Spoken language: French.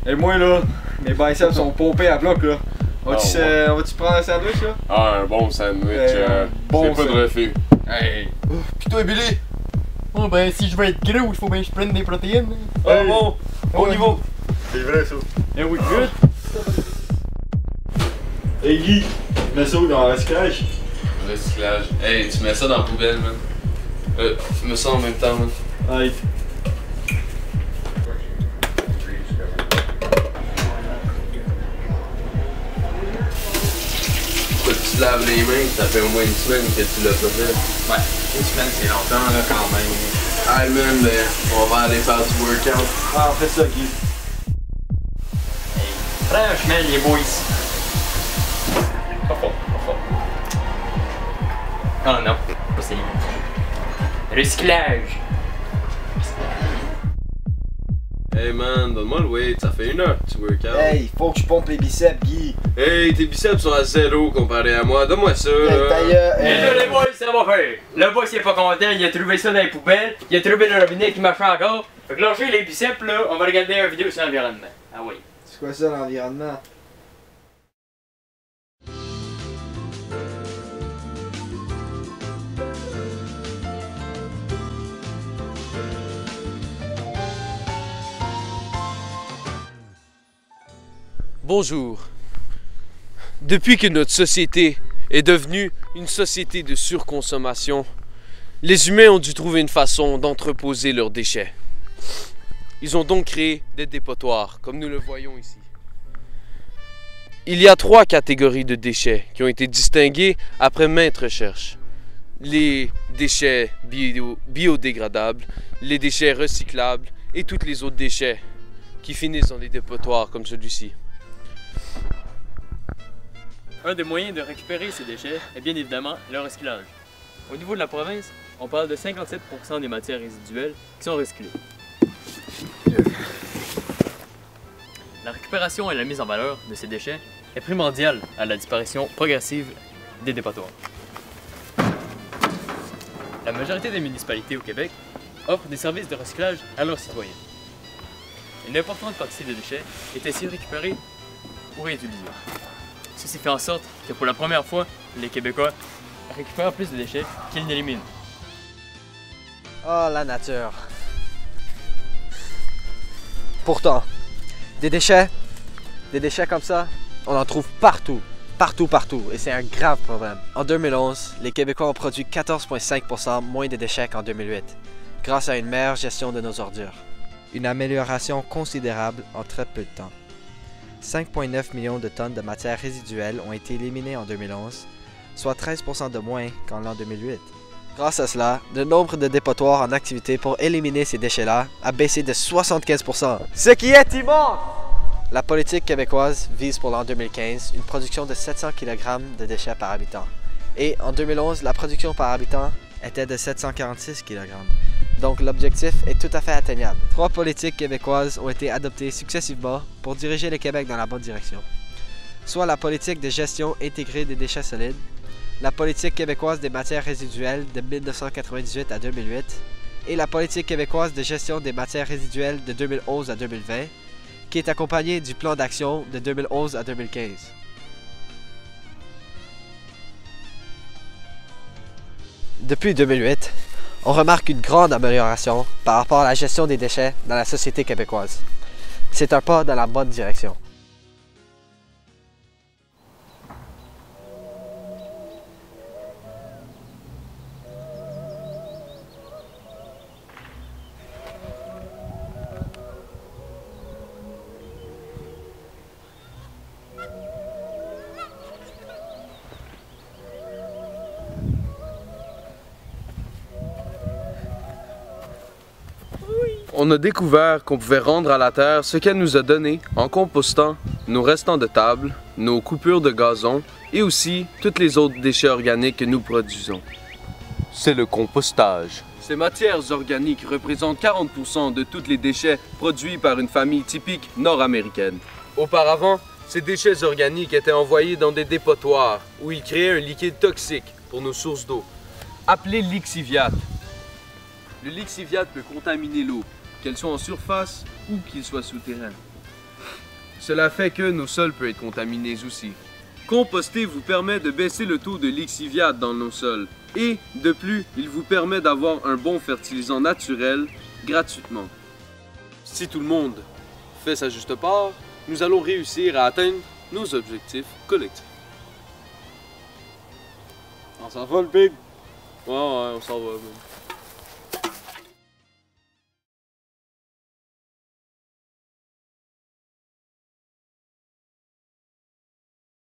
Et moi là, mes biceps sont pompés à bloc là. On va-tu prendre un sandwich là? Ah, un bon sandwich. Bon c'est pas de refus. Hey! Pis toi Billy? Oh ben si je veux être gros, il faut bien que je prenne des protéines. Oh bon! Au niveau! C'est vrai ça. Eh oui, good. Hey Guy, mets ça où dans le recyclage? Recyclage. Hey, tu mets ça dans la poubelle, man. Tu mets ça en même temps, man. Hey. Pourquoi tu te laves les mains? Ça fait au moins une semaine que tu l'as pas fait. Ouais, une semaine c'est longtemps là quand même. Hey man, ben, on va aller faire du workout. Ah, on fait ça Guy. Hey, franchement, les boys. Pas fort, pas fort. Oh non, pas c'est. Recyclage. Hey man, donne-moi le weight, ça fait 1 heure que tu workout. Hey, faut que je pompe les biceps Guy. Hey, tes biceps sont à 0 comparé à moi, donne-moi ça Hey, ta là. gueule, Et là, les boys, ça va faire. Le boss, il est pas content, il a trouvé ça dans les poubelles, il a trouvé le robinet qui marche encore. Fait que lâchez les biceps, là, on va regarder une vidéo sur l'environnement. Ah oui. C'est quoi ça l'environnement? Bonjour. Depuis que notre société est devenue une société de surconsommation, les humains ont dû trouver une façon d'entreposer leurs déchets. Ils ont donc créé des dépotoirs, comme nous le voyons ici. Il y a 3 catégories de déchets qui ont été distinguées après maintes recherches. Les déchets biodégradables, les déchets recyclables et tous les autres déchets qui finissent dans des dépotoirs comme celui-ci. Un des moyens de récupérer ces déchets est bien évidemment le recyclage. Au niveau de la province, on parle de 57% des matières résiduelles qui sont recyclées. La récupération et la mise en valeur de ces déchets est primordiale à la disparition progressive des dépotoirs. La majorité des municipalités au Québec offrent des services de recyclage à leurs citoyens. Une importante partie des déchets est ainsi récupérée ou réutilisée. Ceci fait en sorte que pour la première fois, les Québécois récupèrent plus de déchets qu'ils n'éliminent. Oh, la nature. Pourtant, des déchets comme ça, on en trouve partout. Partout. Et c'est un grave problème. En 2011, les Québécois ont produit 14,5% moins de déchets qu'en 2008, grâce à une meilleure gestion de nos ordures. Une amélioration considérable en très peu de temps. 5,9 millions de tonnes de matières résiduelles ont été éliminées en 2011, soit 13% de moins qu'en l'an 2008. Grâce à cela, le nombre de dépotoirs en activité pour éliminer ces déchets-là a baissé de 75%, ce qui est immense! La politique québécoise vise pour l'an 2015 une production de 700 kg de déchets par habitant. Et en 2011, la production par habitant était de 746 kg. Donc l'objectif est tout à fait atteignable. 3 politiques québécoises ont été adoptées successivement pour diriger le Québec dans la bonne direction. Soit la politique de gestion intégrée des déchets solides, la politique québécoise des matières résiduelles de 1998 à 2008 et la politique québécoise de gestion des matières résiduelles de 2011 à 2020, qui est accompagnée du plan d'action de 2011 à 2015. Depuis 2008, on remarque une grande amélioration par rapport à la gestion des déchets dans la société québécoise. C'est un pas dans la bonne direction. On a découvert qu'on pouvait rendre à la terre ce qu'elle nous a donné en compostant nos restants de table, nos coupures de gazon et aussi tous les autres déchets organiques que nous produisons. C'est le compostage. Ces matières organiques représentent 40% de tous les déchets produits par une famille typique nord-américaine. Auparavant, ces déchets organiques étaient envoyés dans des dépotoirs où ils créaient un liquide toxique pour nos sources d'eau, appelé lixiviate. Le lixiviate peut contaminer l'eau, qu'elle soit en surface ou qu'il soit souterrain. Cela fait que nos sols peuvent être contaminés aussi. Composter vous permet de baisser le taux de lixiviate dans nos sols et, de plus, il vous permet d'avoir un bon fertilisant naturel gratuitement. Si tout le monde fait sa juste part, nous allons réussir à atteindre nos objectifs collectifs. On s'en va le big. Ouais, on s'en va. Man.